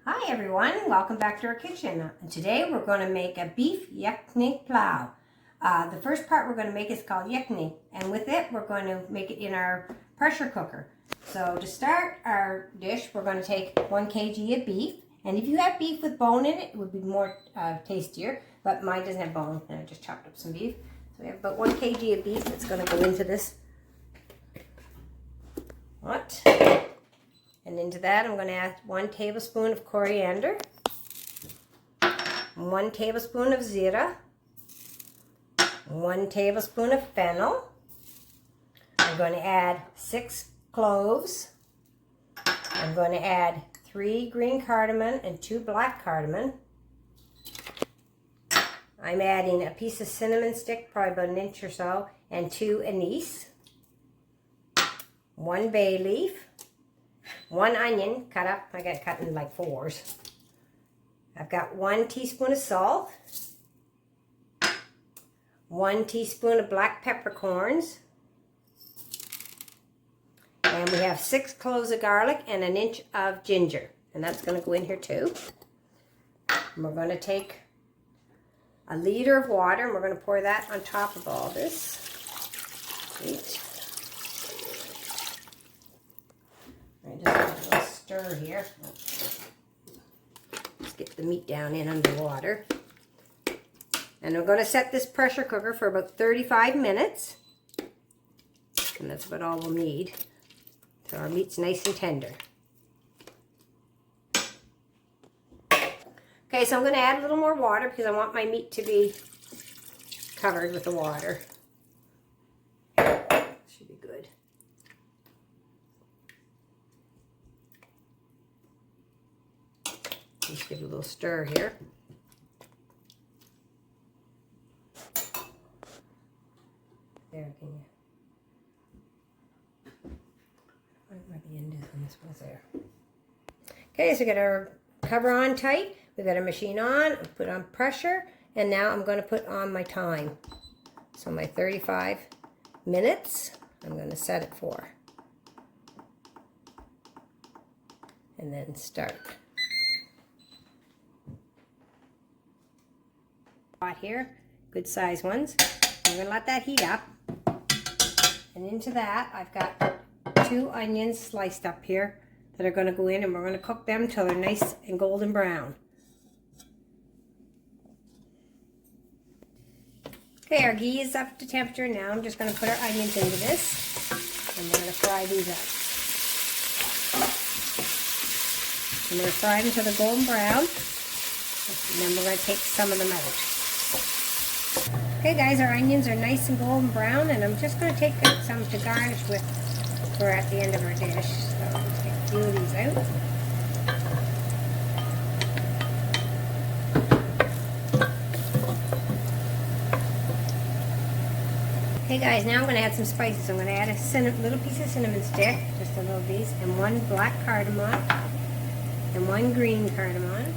Hi everyone, welcome back to our kitchen. Today we're going to make a beef yakni palao. The first part we're going to make is called yakni, and with it we're going to make it in our pressure cooker. So to start our dish, we're going to take 1 kg of beef, and if you have beef with bone in it, it would be more tastier, but mine doesn't have bone, and I just chopped up some beef. So we have about 1 kg of beef that's going to go into this pot. And into that, I'm going to add 1 tablespoon of coriander, 1 tablespoon of zira, 1 tablespoon of fennel. I'm going to add 6 cloves. I'm going to add 3 green cardamom and 2 black cardamom. I'm adding a piece of cinnamon stick, probably about an inch or so, and 2 anise, 1 bay leaf, 1 onion cut up. I got it cut in like 4s. I've got 1 teaspoon of salt, 1 teaspoon of black peppercorns, and we have 6 cloves of garlic and an inch of ginger, and that's going to go in here too. And we're going to take a liter of water and we're going to pour that on top of all this. Sweet. I just have a little stir here. Just get the meat down in under water. And I'm going to set this pressure cooker for about 35 minutes. And that's about all we'll need. So our meat's nice and tender. Okay, so I'm going to add a little more water because I want my meat to be covered with the water. Should be good. Just give it a little stir here. There, can you? Where the end is on this one there. Okay, so we got our cover on tight. We've got our machine on. Put on pressure, and now I'm going to put on my time. So my 35 minutes, I'm going to set it for, and then start. Pot here, good size ones. I'm going to let that heat up, and into that I've got 2 onions sliced up here that are going to go in, and we're going to cook them till they're nice and golden brown. Okay, our ghee is up to temperature now. I'm just going to put our onions into this, and we're going to fry these up. And we're going to fry them till they're golden brown, and then we're going to take some of them out. Okay guys, our onions are nice and golden brown, and I'm just going to take out some to garnish with for at the end of our dish. So let's take a few of these out. Okay guys, now I'm going to add some spices. I'm going to add a little piece of cinnamon stick, just a little piece, and 1 black cardamom, and 1 green cardamom.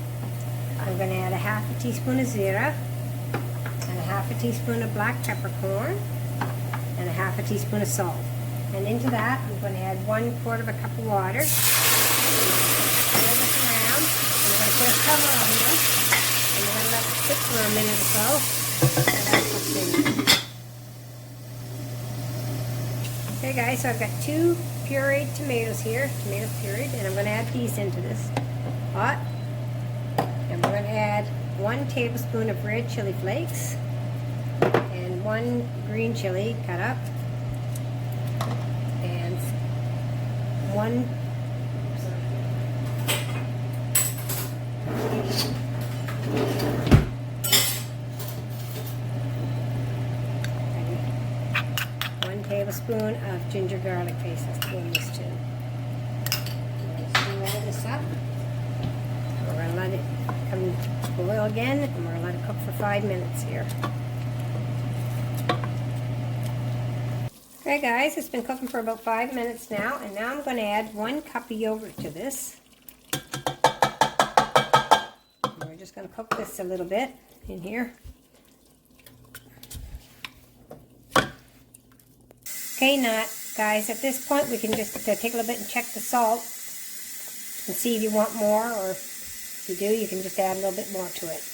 I'm going to add a half a teaspoon of zira, and a half a teaspoon of black peppercorn, and a half a teaspoon of salt. And into that, I'm going to add 1/4 of a cup of water. Stir this around, and we're going to put a cover on this, and we're going to let it sit for a minute or so. And that's what's in it. Okay guys, so I've got 2 pureed tomatoes here, tomatoes pureed, and I'm going to add these into this pot. And we're going to add 1 tablespoon of red chili flakes and 1 green chili cut up, and 1 tablespoon of ginger garlic paste. Let's go in this too. Let's roll this up. We're going to let it come to boil again, and we're going to let it cook for 5 minutes here. Okay guys, it's been cooking for about 5 minutes now, and now I'm going to add 1 cup of yogurt to this. And we're just going to cook this a little bit in here. Okay, now guys, at this point we can just take a little bit and check the salt and see if you want more or If you do, you can just add a little bit more to it.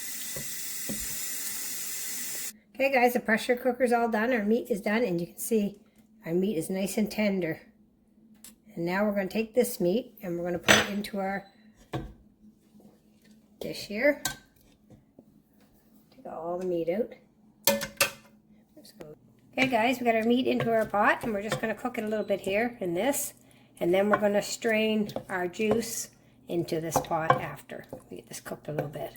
Okay guys, the pressure cooker's all done. Our meat is done, and you can see our meat is nice and tender. And now we're going to take this meat and we're going to put it into our dish here. Take all the meat out. Okay guys, we got our meat into our pot, and we're just going to cook it a little bit here in this. And then we're going to strain our juice into this pot after we get this cooked a little bit.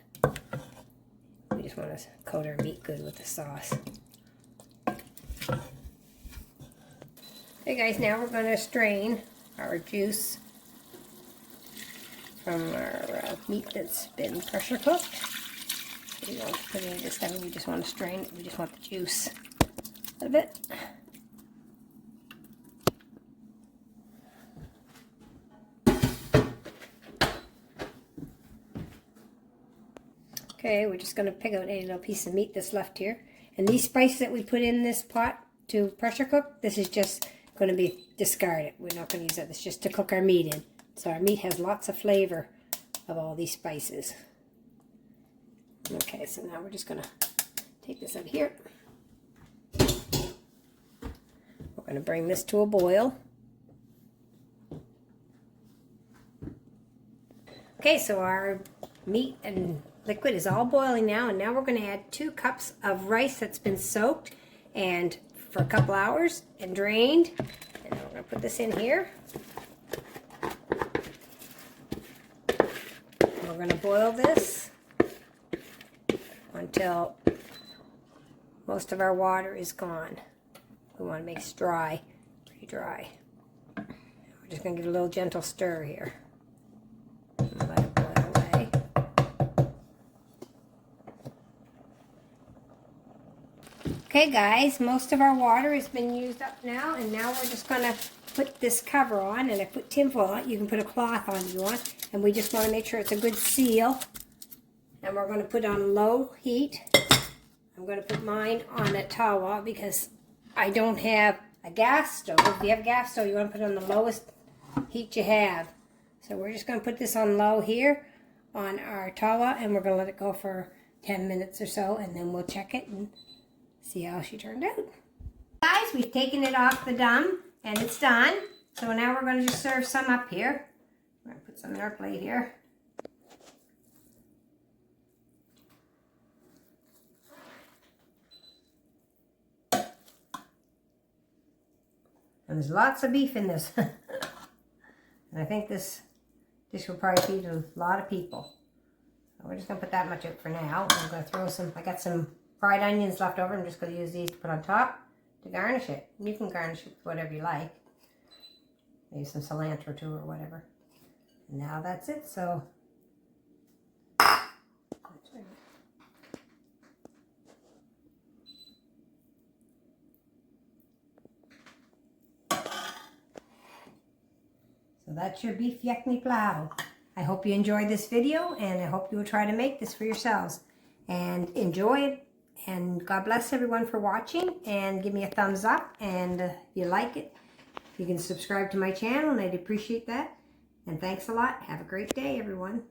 We just want to coat our meat good with the sauce. Okay guys, now we're going to strain our juice from our meat that's been pressure cooked. We don't put any of this stuff, we just want to strain it. We just want the juice a little bit. Okay, we're just going to pick out any little piece of meat that's left here. And these spices that we put in this pot to pressure cook, this is just going to be discarded. We're not going to use that. It's just to cook our meat in. So our meat has lots of flavor of all these spices. Okay, so now we're just going to take this out here. We're going to bring this to a boil. Okay, so our meat and liquid is all boiling now, and now we're going to add 2 cups of rice that's been soaked and for a couple hours and drained. And we're going to put this in here. And we're going to boil this until most of our water is gone. We want to make it dry, pretty dry. We're just going to give it a little gentle stir here. And let it boil away. Okay guys, most of our water has been used up now, and now we're just going to put this cover on, and I put tinfoil on it. You can put a cloth on if you want, and we just want to make sure it's a good seal. And we're going to put it on low heat. I'm going to put mine on a tawa because I don't have a gas stove. If you have a gas stove, you want to put it on the lowest heat you have. So we're just going to put this on low here on our tawa, and we're going to let it go for 10 minutes or so, and then we'll check it and see how she turned out. Guys, we've taken it off the dum, and it's done. So now we're going to just serve some up here. We're going to put some in our plate here. And there's lots of beef in this. And I think this will probably feed a lot of people. So we're just going to put that much out for now. I'm going to throw some, I got some fried onions left over. I'm just going to use these to put on top to garnish it. You can garnish it with whatever you like. Maybe some cilantro too or whatever. And now that's it. So that's your beef yakni palao. I hope you enjoyed this video, and I hope you will try to make this for yourselves and enjoy it. And God bless everyone for watching, and give me a thumbs up, and if you like it, you can subscribe to my channel, and I'd appreciate that. And thanks a lot. Have a great day, everyone.